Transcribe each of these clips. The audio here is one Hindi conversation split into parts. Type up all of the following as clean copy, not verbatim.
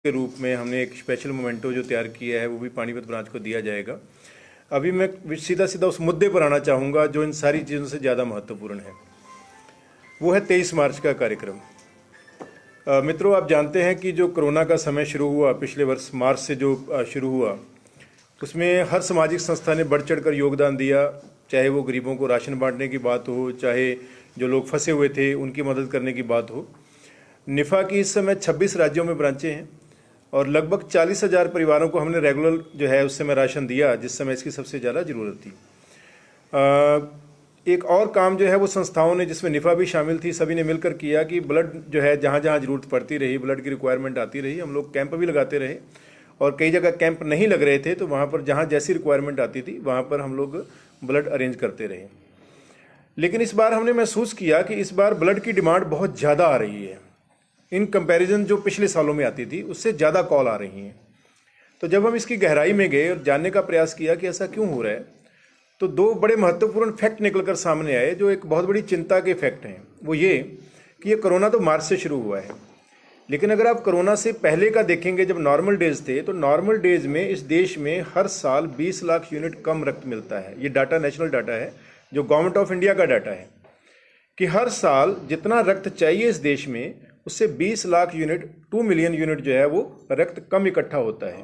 के रूप में हमने एक स्पेशल मोमेंटो जो तैयार किया है वो भी पानीपत ब्रांच को दिया जाएगा। अभी मैं सीधा सीधा उस मुद्दे पर आना चाहूँगा जो इन सारी चीज़ों से ज़्यादा महत्वपूर्ण है। वो है 23 मार्च का कार्यक्रम। मित्रों, आप जानते हैं कि जो कोरोना का समय शुरू हुआ पिछले वर्ष मार्च से जो शुरू हुआ, उसमें हर सामाजिक संस्था ने बढ़ चढ़ कर योगदान दिया। चाहे वो गरीबों को राशन बांटने की बात हो, चाहे जो लोग फंसे हुए थे उनकी मदद करने की बात हो। निफ़ा की इस समय 26 राज्यों में ब्रांचें हैं और लगभग 40,000 परिवारों को हमने रेगुलर जो है उस समय राशन दिया, जिस समय इसकी सबसे ज़्यादा ज़रूरत थी। एक और काम जो है वो संस्थाओं ने, जिसमें निफ़ा भी शामिल थी, सभी ने मिलकर किया कि ब्लड जो है जहाँ जहाँ ज़रूरत पड़ती रही, ब्लड की रिक्वायरमेंट आती रही, हम लोग कैंप भी लगाते रहे। और कई जगह कैंप नहीं लग रहे थे तो वहाँ पर जहाँ जैसी रिक्वायरमेंट आती थी वहाँ पर हम लोग ब्लड अरेंज करते रहे। लेकिन इस बार हमने महसूस किया कि इस बार ब्लड की डिमांड बहुत ज़्यादा आ रही है। इन कंपैरिजन जो पिछले सालों में आती थी उससे ज़्यादा कॉल आ रही हैं। तो जब हम इसकी गहराई में गए और जानने का प्रयास किया कि ऐसा क्यों हो रहा है, तो दो बड़े महत्वपूर्ण फैक्ट निकलकर सामने आए जो एक बहुत बड़ी चिंता के फैक्ट हैं। वो ये कि ये कोरोना तो मार्च से शुरू हुआ है, लेकिन अगर आप कोरोना से पहले का देखेंगे, जब नॉर्मल डेज थे, तो नॉर्मल डेज में इस देश में हर साल 20 लाख यूनिट कम रक्त मिलता है। ये डाटा नेशनल डाटा है, जो गवर्नमेंट ऑफ इंडिया का डाटा है कि हर साल जितना रक्त चाहिए इस देश में उससे 20 लाख यूनिट, 2 मिलियन यूनिट जो है वो रक्त कम इकट्ठा होता है।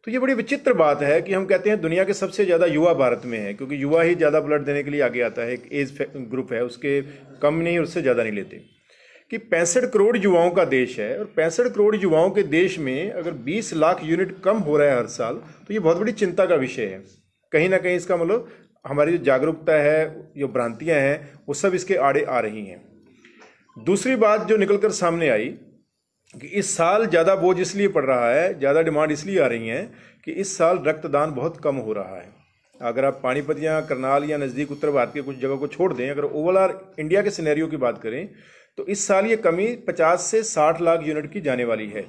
तो ये बड़ी विचित्र बात है कि हम कहते हैं दुनिया के सबसे ज़्यादा युवा भारत में है, क्योंकि युवा ही ज़्यादा ब्लड देने के लिए आगे आता है। एक एज ग्रुप है, उसके कम नहीं, उससे ज़्यादा नहीं लेते। कि 65 करोड़ युवाओं का देश है और 65 करोड़ युवाओं के देश में अगर 20 लाख यूनिट कम हो रहा है हर साल, तो ये बहुत बड़ी चिंता का विषय है। कहीं ना कहीं इसका मतलब हमारी जो जागरूकता है, जो भ्रांतियाँ हैं, वो सब इसके आड़े आ रही हैं। दूसरी बात जो निकलकर सामने आई कि इस साल ज़्यादा बोझ इसलिए पड़ रहा है, ज़्यादा डिमांड इसलिए आ रही है कि इस साल रक्तदान बहुत कम हो रहा है। अगर आप पानीपत या करनाल या नज़दीक उत्तर भारत के कुछ जगह को छोड़ दें, अगर ओवरऑल इंडिया के सिनेरियो की बात करें, तो इस साल ये कमी 50 से 60 लाख यूनिट की जाने वाली है।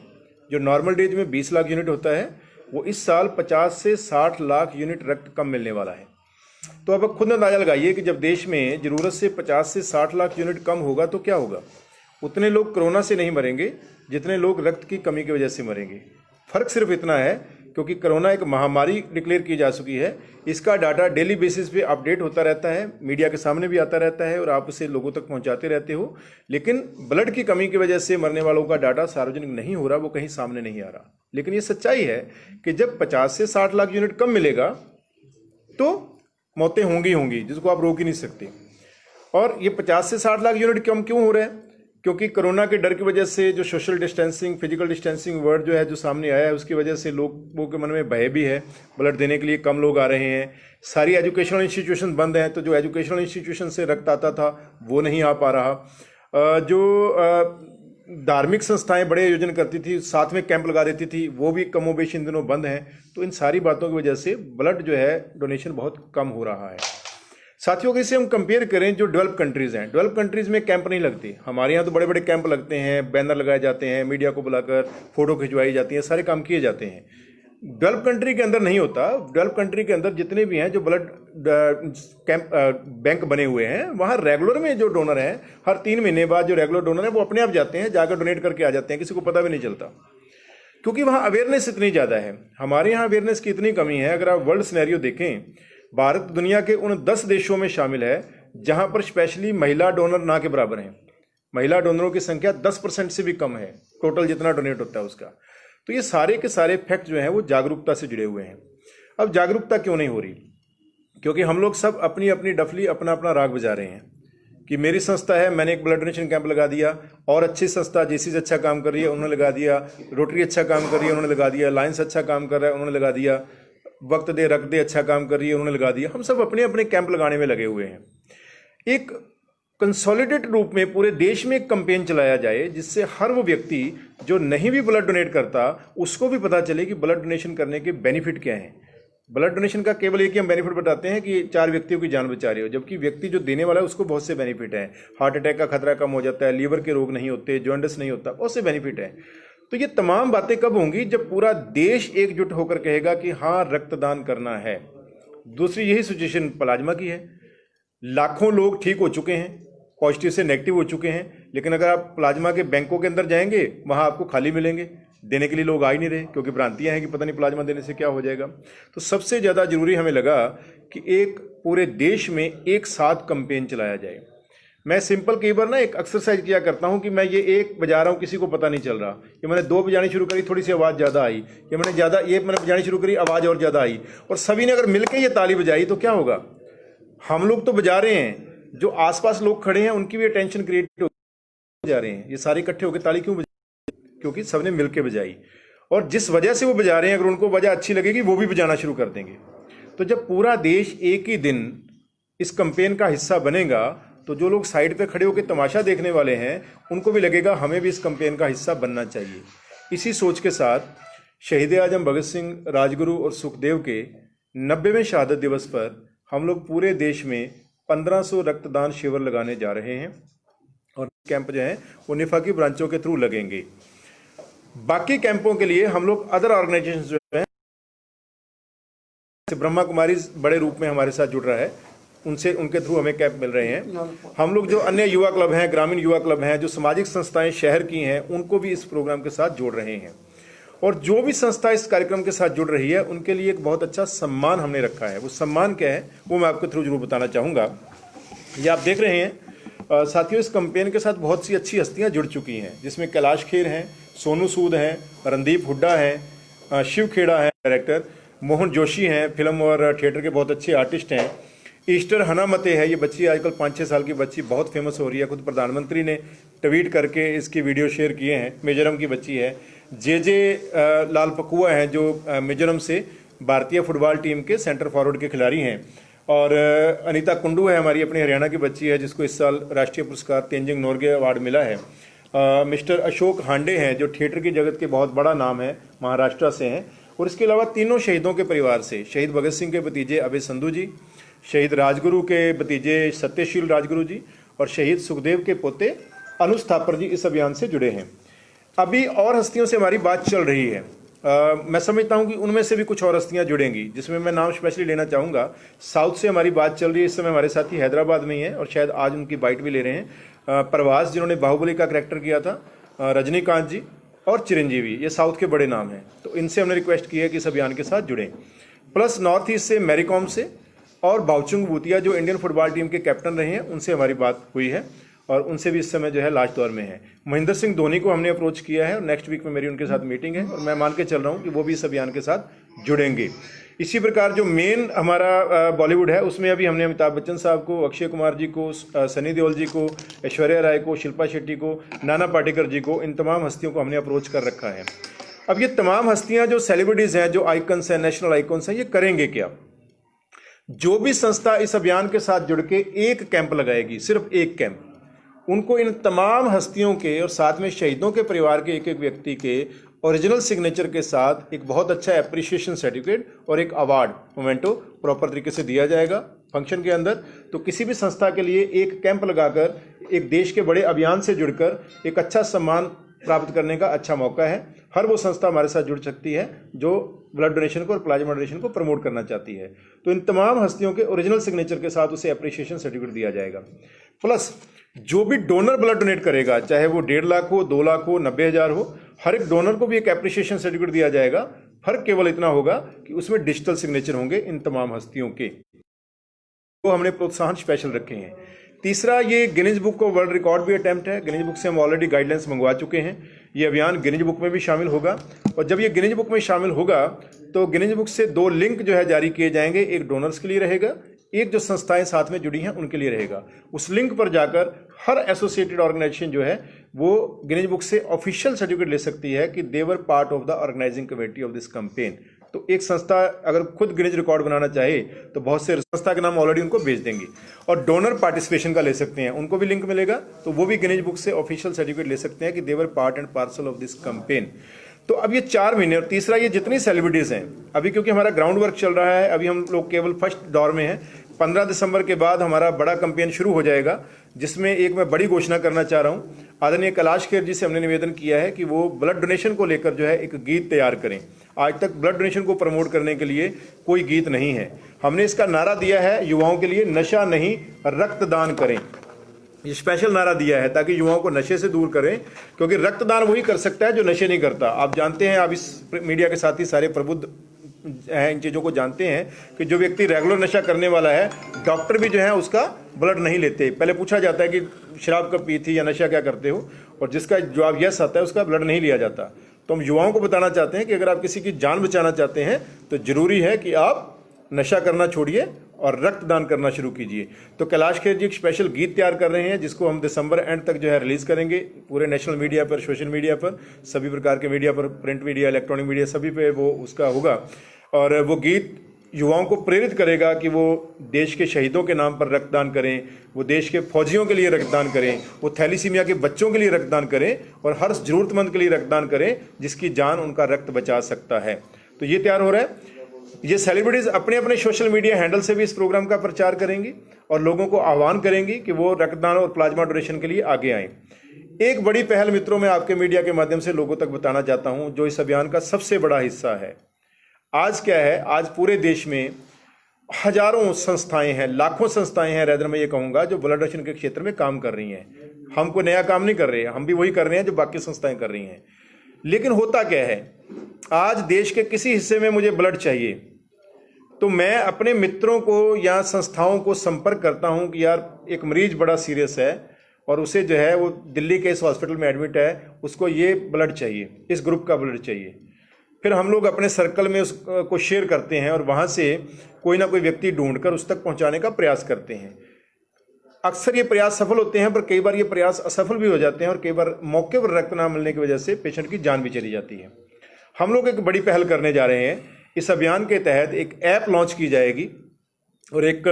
जो नॉर्मल डेज में 20 लाख यूनिट होता है, वो इस साल 50 से 60 लाख यूनिट रक्त कम मिलने वाला है। तो अब खुद अंदाजा लगाइए कि जब देश में ज़रूरत से 50 से 60 लाख यूनिट कम होगा तो क्या होगा। उतने लोग कोरोना से नहीं मरेंगे जितने लोग रक्त की कमी की वजह से मरेंगे। फ़र्क सिर्फ इतना है क्योंकि कोरोना एक महामारी डिक्लेयर की जा चुकी है। इसका डाटा डेली बेसिस पे अपडेट होता रहता है, मीडिया के सामने भी आता रहता है और आप उसे लोगों तक पहुंचाते रहते हो। लेकिन ब्लड की कमी की वजह से मरने वालों का डाटा सार्वजनिक नहीं हो रहा, वो कहीं सामने नहीं आ रहा। लेकिन ये सच्चाई है कि जब 50 से 60 लाख यूनिट कम मिलेगा तो मौतें होंगी होंगी, जिसको आप रोक ही नहीं सकते। और ये 50 से 60 लाख यूनिट कम क्यों हो रहे हैं? क्योंकि कोरोना के डर की वजह से जो social distancing, physical distancing word जो है जो सामने आया है, उसकी वजह से लोगों के मन में भय भी है। ब्लड देने के लिए कम लोग आ रहे हैं। सारी एजुकेशनल इंस्टीट्यूशन बंद हैं, तो जो एजुकेशनल इंस्टीट्यूशन से रक्त आता था वो नहीं आ पा रहा। जो धार्मिक संस्थाएं बड़े आयोजन करती थी, साथ में कैंप लगा देती थी, वो भी कमोबेश इन दिनों बंद हैं। तो इन सारी बातों की वजह से ब्लड जो है डोनेशन बहुत कम हो रहा है। साथियों, अगर इसे हम कंपेयर करें जो डेवलप कंट्रीज़ हैं, डेवलप कंट्रीज़ में कैंप नहीं लगते। हमारे यहाँ तो बड़े बड़े कैंप लगते हैं, बैनर लगाए जाते हैं, मीडिया को बुलाकर फ़ोटो खिंचवाई जाती है, सारे काम किए जाते हैं। डेवलप कंट्री के अंदर नहीं होता। डेवलप कंट्री के अंदर जितने भी हैं जो ब्लड कैंप बैंक बने हुए हैं, वहाँ रेगुलर में जो डोनर हैं, हर 3 महीने बाद जो रेगुलर डोनर हैं वो अपने आप जाते हैं, जाकर डोनेट करके आ जाते हैं, किसी को पता भी नहीं चलता, क्योंकि वहाँ अवेयरनेस इतनी ज़्यादा है। हमारे यहाँ अवेयरनेस की इतनी कमी है। अगर आप वर्ल्ड सिनेरियो देखें, भारत दुनिया के उन 10 देशों में शामिल है जहाँ पर स्पेशली महिला डोनर ना के बराबर हैं। महिला डोनरों की संख्या 10% से भी कम है टोटल जितना डोनेट होता है उसका। तो ये सारे के सारे फैक्ट जो हैं वो जागरूकता से जुड़े हुए हैं। अब जागरूकता क्यों नहीं हो रही? क्योंकि हम लोग सब अपनी अपनी डफली, अपना अपना राग बजा रहे हैं कि मेरी संस्था है, मैंने एक ब्लड डोनेशन कैंप लगा दिया, और अच्छी संस्था जेसीज अच्छा काम कर रही है, उन्होंने लगा दिया, रोटरी अच्छा काम कर रही है, उन्होंने लगा दिया, लायंस अच्छा काम कर रहा है, उन्होंने लगा दिया, वक्त दे रख दे अच्छा काम कर रही है, उन्होंने लगा दिया। हम सब अपने अपने कैंप लगाने में लगे हुए हैं। एक कंसोलिडेटेड रूप में पूरे देश में एक कैंपेन चलाया जाए जिससे हर वो व्यक्ति जो नहीं भी ब्लड डोनेट करता उसको भी पता चले कि ब्लड डोनेशन करने के बेनिफिट क्या हैं। ब्लड डोनेशन का केवल एक ही हम बेनिफिट बताते हैं कि 4 व्यक्तियों की जान बचा रहे हो, जबकि व्यक्ति जो देने वाला है उसको बहुत से बेनिफिट हैं। हार्ट अटैक का खतरा कम हो जाता है, लीवर के रोग नहीं होते, जॉन्डिस नहीं होता, बहुत से बेनिफिट हैं। तो ये तमाम बातें कब होंगी? जब पूरा देश एकजुट होकर कहेगा कि हाँ, रक्तदान करना है। दूसरी यही सिचुएशन प्लाज्मा की है। लाखों लोग ठीक हो चुके हैं, पॉजिटिव से नेगेटिव हो चुके हैं, लेकिन अगर आप प्लाज्मा के बैंकों के अंदर जाएंगे वहाँ आपको खाली मिलेंगे। देने के लिए लोग आ ही नहीं रहे, क्योंकि भ्रांतियां हैं कि पता नहीं प्लाज्मा देने से क्या हो जाएगा। तो सबसे ज़्यादा जरूरी हमें लगा कि एक पूरे देश में एक साथ कैंपेन चलाया जाए। मैं सिंपल कई बार ना एक एक्सरसाइज किया करता हूं कि मैं ये एक बजा रहा हूं, किसी को पता नहीं चल रहा, कि मैंने 2 बजानी शुरू करी, थोड़ी सी आवाज़ ज़्यादा आई, या मैंने बजानी शुरू करी, आवाज़ और ज़्यादा आई, और सभी ने अगर मिलकर ये ताली बजाई तो क्या होगा? हम लोग तो बजा रहे हैं, जो आसपास लोग खड़े हैं उनकी भी अटेंशन क्रिएट हो जा रहे हैं, ये सारे इकट्ठे होकर ताली क्यों बजाई? क्योंकि सबने मिलकर बजाई, और जिस वजह से वो बजा रहे हैं अगर उनको वजह अच्छी लगेगी वो भी बजाना शुरू कर देंगे। तो जब पूरा देश एक ही दिन इस कैंपेन का हिस्सा बनेगा तो जो लोग साइड पे खड़े होकर तमाशा देखने वाले हैं उनको भी लगेगा हमें भी इस कैंपेन का हिस्सा बनना चाहिए। इसी सोच के साथ शहीद आजम भगत सिंह, राजगुरु और सुखदेव के 90वें शहादत दिवस पर हम लोग पूरे देश में 1500 रक्तदान शिविर लगाने जा रहे हैं, और कैंप जो हैं वो निफा की ब्रांचों के थ्रू लगेंगे। बाकी कैंपों के लिए हम लोग अदर ऑर्गेनाइजेशन जो हैं, ब्रह्मा कुमारी बड़े रूप में हमारे साथ जुड़ रहा है, उनके थ्रू हमें कैंप मिल रहे हैं। हम लोग जो अन्य युवा क्लब हैं, ग्रामीण युवा क्लब हैं, जो सामाजिक संस्थाएं शहर की हैं, उनको भी इस प्रोग्राम के साथ जोड़ रहे हैं। और जो भी संस्था इस कार्यक्रम के साथ जुड़ रही है उनके लिए एक बहुत अच्छा सम्मान हमने रखा है। वो सम्मान क्या है वो मैं आपके थ्रू जरूर बताना चाहूँगा। ये आप देख रहे हैं साथियों, इस कैंपेन के साथ बहुत सी अच्छी हस्तियाँ जुड़ चुकी हैं, जिसमें कैलाश खेर हैं, सोनू सूद हैं, रणदीप हुड्डा हैं, शिव खेड़ा हैं डायरेक्टर, मोहन जोशी हैं, फिल्म और थिएटर के बहुत अच्छे आर्टिस्ट हैं, ईस्टर हनामते है, ये बच्ची आजकल 5-6 साल की बच्ची बहुत फेमस हो रही है, खुद प्रधानमंत्री ने ट्वीट करके इसकी वीडियो शेयर किए हैं, मिजोरम की बच्ची है। जे लाल पकुआ हैं जो मिजोरम से भारतीय फुटबॉल टीम के सेंटर फॉरवर्ड के खिलाड़ी हैं, और अनीता कुंडू है हमारी अपनी हरियाणा की बच्ची है, जिसको इस साल राष्ट्रीय पुरस्कार तेंजिंग नोरगे अवार्ड मिला है। मिस्टर अशोक हांडे हैं जो थिएटर की जगत के बहुत बड़ा नाम है, महाराष्ट्र से हैं। और इसके अलावा तीनों शहीदों के परिवार से, शहीद भगत सिंह के भतीजे अभय संधू जी, शहीद राजगुरु के भतीजे सत्यशील राजगुरु जी, और शहीद सुखदेव के पोते अनुज थापर जी इस अभियान से जुड़े हैं। अभी और हस्तियों से हमारी बात चल रही है, मैं समझता हूं कि उनमें से भी कुछ और हस्तियां जुड़ेंगी, जिसमें मैं नाम स्पेशली लेना चाहूँगा। साउथ से हमारी बात चल रही है, इस समय हमारे साथी हैदराबाद में ही है और शायद आज उनकी बाइट भी ले रहे हैं। प्रवास जिन्होंने बाहुबली का करैक्टर किया था, रजनीकांत जी और चिरंजीवी, ये साउथ के बड़े नाम हैं, तो इनसे हमने रिक्वेस्ट की है कि इस अभियान के साथ जुड़ें। प्लस नॉर्थ ईस्ट से मैरीकॉम से और बाउचुंग भूतिया जो इंडियन फुटबॉल टीम के कैप्टन रहे हैं, उनसे हमारी बात हुई है और उनसे भी इस समय जो है लास्ट दौर में है। महेंद्र सिंह धोनी को हमने अप्रोच किया है और नेक्स्ट वीक में मेरी उनके साथ मीटिंग है, और मैं मान के चल रहा हूँ कि वो भी इस अभियान के साथ जुड़ेंगे। इसी प्रकार जो मेन हमारा बॉलीवुड है उसमें अभी हमने अमिताभ बच्चन साहब को, अक्षय कुमार जी को, सनी देओल जी को, ऐश्वर्या राय को, शिल्पा शेट्टी को, नाना पाटेकर जी को, इन तमाम हस्तियों को हमने अप्रोच कर रखा है। अब ये तमाम हस्तियां जो सेलिब्रिटीज़ हैं, जो आइकन्स हैं, नेशनल आइकन्स हैं, ये करेंगे क्या? जो भी संस्था इस अभियान के साथ जुड़ के एक कैंप लगाएगी, सिर्फ एक कैंप, उनको इन तमाम हस्तियों के और साथ में शहीदों के परिवार के एक एक व्यक्ति के ओरिजिनल सिग्नेचर के साथ एक बहुत अच्छा एप्रिसिएशन सर्टिफिकेट और एक अवार्ड मोमेंटो प्रॉपर तरीके से दिया जाएगा फंक्शन के अंदर। तो किसी भी संस्था के लिए एक कैंप लगाकर एक देश के बड़े अभियान से जुड़कर एक अच्छा सम्मान प्राप्त करने का अच्छा मौका है। हर वो संस्था हमारे साथ जुड़ सकती है जो ब्लड डोनेशन को और प्लाज्मा डोनेशन को प्रमोट करना चाहती है। तो इन तमाम हस्तियों के ओरिजिनल सिग्नेचर के साथ उसे एप्रिसिएशन सर्टिफिकेट दिया जाएगा। प्लस जो भी डोनर ब्लड डोनेट करेगा, चाहे वो 1.5 लाख हो, 2 लाख हो, 90,000 हो, हर एक डोनर को भी एक एप्रिसिएशन सर्टिफिकेट दिया जाएगा। फर्क केवल इतना होगा कि उसमें डिजिटल सिग्नेचर होंगे इन तमाम हस्तियों के। तो हमने प्रोत्साहन स्पेशल रखे हैं। तीसरा, ये गिनीज बुक को वर्ल्ड रिकॉर्ड भी अटेम्प्ट है। गिनीज बुक से हम ऑलरेडी गाइडलाइंस मंगवा चुके हैं। ये अभियान गिनीज बुक में भी शामिल होगा, और जब ये गिनीज बुक में शामिल होगा तो गिनीज बुक से 2 लिंक जो है जारी किए जाएंगे। एक डोनर्स के लिए रहेगा, एक जो संस्थाएं साथ में जुड़ी हैं उनके लिए रहेगा। उस लिंक पर जाकर हर एसोसिएटेड ऑर्गेनाइजेशन जो है वो गिनीज बुक से ऑफिशियल सर्टिफिकेट ले सकती है कि they were part of the organizing committee of this campaign. तो एक संस्था अगर खुद गिनीज रिकॉर्ड बनाना चाहे तो बहुत से संस्था के नाम ऑलरेडी उनको भेज देंगे, और डोनर पार्टिसिपेशन का ले सकते हैं, उनको भी लिंक मिलेगा, तो वो भी गिनीज बुक से ऑफिशियल सर्टिफिकेट ले सकते हैं कि they were part and parcel of this campaign. तो अब ये 4 महीने, और तीसरा ये जितनी सेलिब्रिटीज़ हैं अभी, क्योंकि हमारा ग्राउंड वर्क चल रहा है, अभी हम लोग केवल फर्स्ट दौर में हैं। 15 दिसंबर के बाद हमारा बड़ा कैंपेन शुरू हो जाएगा, जिसमें एक मैं बड़ी घोषणा करना चाह रहा हूँ। आदरणीय कैलाश खेर जी से हमने निवेदन किया है कि वो ब्लड डोनेशन को लेकर जो है एक गीत तैयार करें। आज तक ब्लड डोनेशन को प्रमोट करने के लिए कोई गीत नहीं है। हमने इसका नारा दिया है युवाओं के लिए, नशा नहीं रक्तदान करें। ये स्पेशल नारा दिया है ताकि युवाओं को नशे से दूर करें, क्योंकि रक्तदान वही कर सकता है जो नशे नहीं करता। आप जानते हैं, आप इस मीडिया के साथ ही सारे प्रबुद्ध हैं, इन चीज़ों को जानते हैं कि जो व्यक्ति रेगुलर नशा करने वाला है, डॉक्टर भी जो है उसका ब्लड नहीं लेते। पहले पूछा जाता है कि शराब कब पी थी या नशा क्या करते हो, और जिसका जवाब यस आता है उसका ब्लड नहीं लिया जाता। तो हम युवाओं को बताना चाहते हैं कि अगर आप किसी की जान बचाना चाहते हैं तो जरूरी है कि आप नशा करना छोड़िए और रक्तदान करना शुरू कीजिए। तो कैलाश खेर जी एक स्पेशल गीत तैयार कर रहे हैं जिसको हम दिसंबर एंड तक जो है रिलीज करेंगे पूरे नेशनल मीडिया पर, सोशल मीडिया पर, सभी प्रकार के मीडिया पर, प्रिंट मीडिया, इलेक्ट्रॉनिक मीडिया, सभी पे वो उसका होगा। और वो गीत युवाओं को प्रेरित करेगा कि वो देश के शहीदों के नाम पर रक्तदान करें, वो देश के फौजियों के लिए रक्तदान करें, वो थैलीसीमिया के बच्चों के लिए रक्तदान करें और हर जरूरतमंद के लिए रक्तदान करें जिसकी जान उनका रक्त बचा सकता है। तो ये तैयार हो रहा है। ये सेलिब्रिटीज अपने अपने सोशल मीडिया हैंडल से भी इस प्रोग्राम का प्रचार करेंगी और लोगों को आह्वान करेंगी कि वो रक्तदान और प्लाज्मा डोनेशन के लिए आगे आएं। एक बड़ी पहल मित्रों मैं आपके मीडिया के माध्यम से लोगों तक बताना चाहता हूं जो इस अभियान का सबसे बड़ा हिस्सा है। आज क्या है, आज पूरे देश में हजारों संस्थाएं हैं, लाखों संस्थाएं हैं, रैदर मैं ये कहूंगा, जो ब्लड डोनेशन के क्षेत्र में काम कर रही हैं। हम कोई नया काम नहीं कर रहे हैं, हम भी वही कर रहे हैं जो बाकी संस्थाएं कर रही हैं। लेकिन होता क्या है, आज देश के किसी हिस्से में मुझे ब्लड चाहिए तो मैं अपने मित्रों को या संस्थाओं को संपर्क करता हूं कि यार एक मरीज बड़ा सीरियस है और उसे जो है वो दिल्ली के इस हॉस्पिटल में एडमिट है, उसको ये ब्लड चाहिए, इस ग्रुप का ब्लड चाहिए। फिर हम लोग अपने सर्कल में उसको शेयर करते हैं और वहाँ से कोई ना कोई व्यक्ति ढूंढकर उस तक पहुँचाने का प्रयास करते हैं। अक्सर ये प्रयास सफल होते हैं, पर कई बार ये प्रयास असफल भी हो जाते हैं और कई बार मौके पर रक्त ना मिलने की वजह से पेशेंट की जान भी चली जाती है। हम लोग एक बड़ी पहल करने जा रहे हैं। इस अभियान के तहत एक ऐप लॉन्च की जाएगी और एक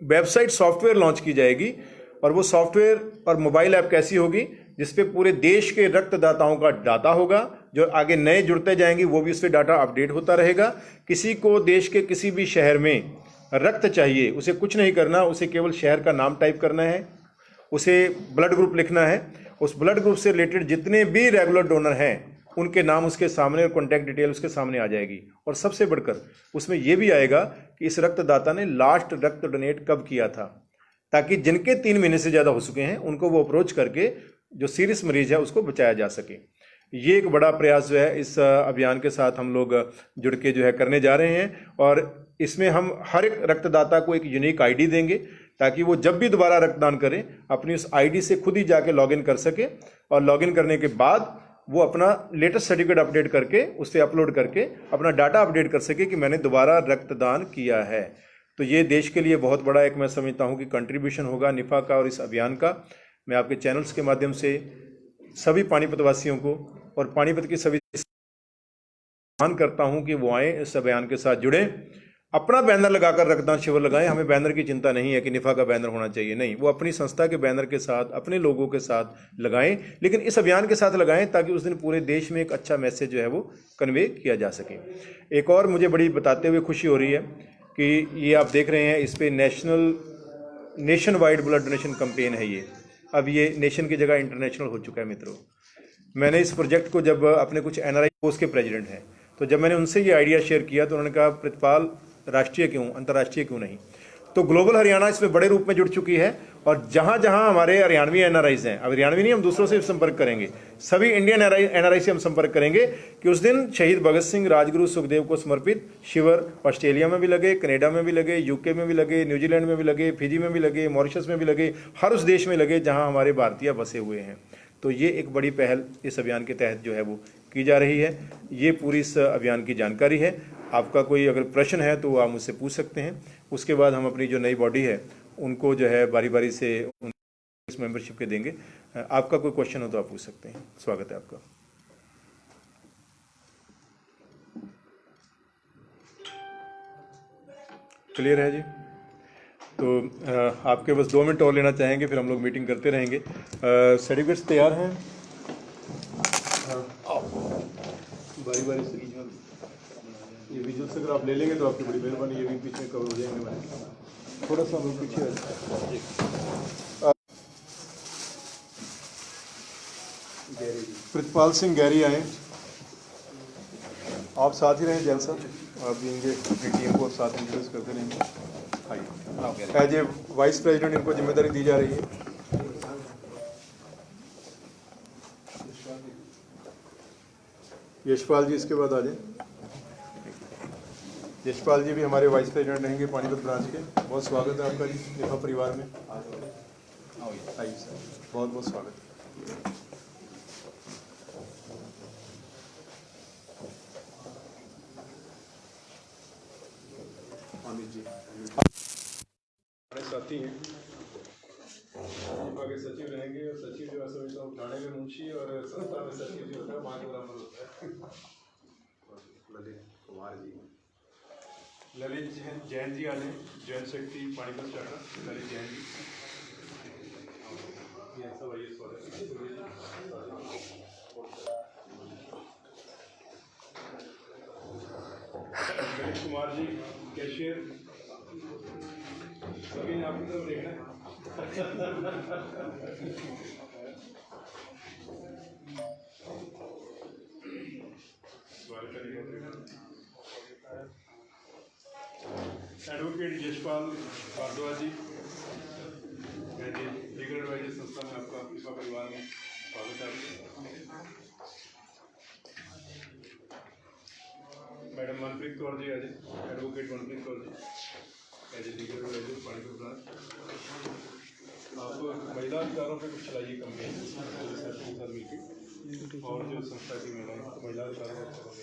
वेबसाइट सॉफ्टवेयर लॉन्च की जाएगी। और वो सॉफ्टवेयर और मोबाइल ऐप कैसी होगी, जिसपे पूरे देश के रक्तदाताओं का डाटा होगा, जो आगे नए जुड़ते जाएंगे वो भी उस पर डाटा अपडेट होता रहेगा। किसी को देश के किसी भी शहर में रक्त चाहिए, उसे कुछ नहीं करना, उसे केवल शहर का नाम टाइप करना है, उसे ब्लड ग्रुप लिखना है, उस ब्लड ग्रुप से रिलेटेड जितने भी रेगुलर डोनर हैं उनके नाम उसके सामने और कॉन्टैक्ट डिटेल उसके सामने आ जाएगी। और सबसे बढ़कर उसमें यह भी आएगा कि इस रक्तदाता ने लास्ट रक्त डोनेट कब किया था, ताकि जिनके 3 महीने से ज़्यादा हो चुके हैं उनको वो अप्रोच करके जो सीरियस मरीज है उसको बचाया जा सके। ये एक बड़ा प्रयास जो है इस अभियान के साथ हम लोग जुड़ के जो है करने जा रहे हैं। और इसमें हम हर एक रक्तदाता को एक यूनिक आईडी देंगे ताकि वो जब भी दोबारा रक्तदान करें अपनी उस आईडी से खुद ही जाके लॉगिन कर सके और लॉगिन करने के बाद वो अपना लेटेस्ट सर्टिफिकेट अपडेट करके उस पर अपलोड करके अपना डाटा अपडेट कर सके कि मैंने दोबारा रक्तदान किया है। तो ये देश के लिए बहुत बड़ा एक मैं समझता हूँ कि कंट्रीब्यूशन होगा निफा का और इस अभियान का। मैं आपके चैनल्स के माध्यम से सभी पानीपत वासियों को और पानीपत की सभी आह्वान करता हूँ कि वो आएँ, इस अभियान के साथ जुड़ें, अपना बैनर लगाकर रक्तदान शिविर लगाएं। हमें बैनर की चिंता नहीं है कि निफा का बैनर होना चाहिए, नहीं, वो अपनी संस्था के बैनर के साथ अपने लोगों के साथ लगाएं, लेकिन इस अभियान के साथ लगाएं ताकि उस दिन पूरे देश में एक अच्छा मैसेज जो है वो कन्वे किया जा सके। एक और मुझे बड़ी बताते हुए खुशी हो रही है कि ये आप देख रहे हैं, इस पर nation wide blood donation campaign है। ये अब ये नेशन की जगह इंटरनेशनल हो चुका है मित्रों। मैंने इस प्रोजेक्ट को जब अपने कुछ NRI कोर्स के प्रेसिडेंट हैं, तो जब मैंने उनसे ये आइडिया शेयर किया तो उन्होंने कहा प्रतिपाल राष्ट्रीय क्यों, अंतर्राष्ट्रीय क्यों नहीं। तो ग्लोबल हरियाणा इसमें बड़े रूप में जुड़ चुकी है और जहाँ जहाँ हमारे हरियाणवी NRIs हैं, अब हरियाणवी नहीं, हम दूसरों से संपर्क करेंगे, सभी इंडियन NRI से हम संपर्क करेंगे कि उस दिन शहीद भगत सिंह, राजगुरु, सुखदेव को समर्पित शिविर ऑस्ट्रेलिया में भी लगे, कनाडा में भी लगे, UK में भी लगे, न्यूजीलैंड में भी लगे, फिजी में भी लगे, मॉरिशस में भी लगे, हर उस देश में लगे जहाँ हमारे भारतीय बसे हुए हैं। तो ये एक बड़ी पहल इस अभियान के तहत जो है वो की जा रही है। ये पूरी इस अभियान की जानकारी है। आपका कोई अगर प्रश्न है तो आप मुझसे पूछ सकते हैं। उसके बाद हम अपनी जो नई बॉडी है उनको जो है बारी बारी से इस मेंबरशिप के देंगे। आपका कोई क्वेश्चन हो तो आप पूछ सकते हैं। स्वागत है आपका। क्लियर है जी? तो आपके बस 2 मिनट और लेना चाहेंगे, फिर हम लोग मीटिंग करते रहेंगे। सर्टिफिकेट्स तैयार हैं, बारी बारी से ये विजुअल्स अगर आप ले लेंगे तो आपकी बड़ी मेहरबानी। ये भी पीछे कवर हो जाएंगे। थोड़ा सा हम लोग पीछे प्रतिपाल सिंह गैरी आए, आप साथ ही रहें। जैन साहब आप देंगे अपनी टीम को साथ इंट्रोड्यूस करते रहेंगे। एज ए वाइस प्रेसिडेंट इनको जिम्मेदारी दी जा रही है। यशपाल जी इसके बाद आ जाए। यशपाल जी भी हमारे वाइस प्रेसिडेंट रहेंगे पानीपत ब्रांच के। बहुत स्वागत है आपका जी निफा परिवार में। आइए सर, बहुत बहुत स्वागत है। अमित जी हमारे साथी हैं, निफा के सचिव रहेंगे और सचिव जो है समझता हूँ थाने में मुंशी और संस्था में सचिव जो होता है वहाँ के बराबर होता है। ललित कुमार जी, ललित जैन जी आ जाए, जैन शक्ति पानीपत शाखा, ललित जैन जी। ये सब आइए, स्वागत है। ललित कुमार जी कैशियर, सभी ने आपकी तरफ देखना है। एडवोकेट यशपाल भारद्वाज जी, लीगल एडवाइजर संस्था में आपका निफा परिवार में स्वागत है। मैडम मनप्रीत कौर जी आज, advocate Manpreet Kaur ji as a legal adviser Panipat branch. आप महिला अधिकारों पे कुछ चलाइए कंपेन के साथ मिलकर, और जो संस्था की महिला अधिकारों पर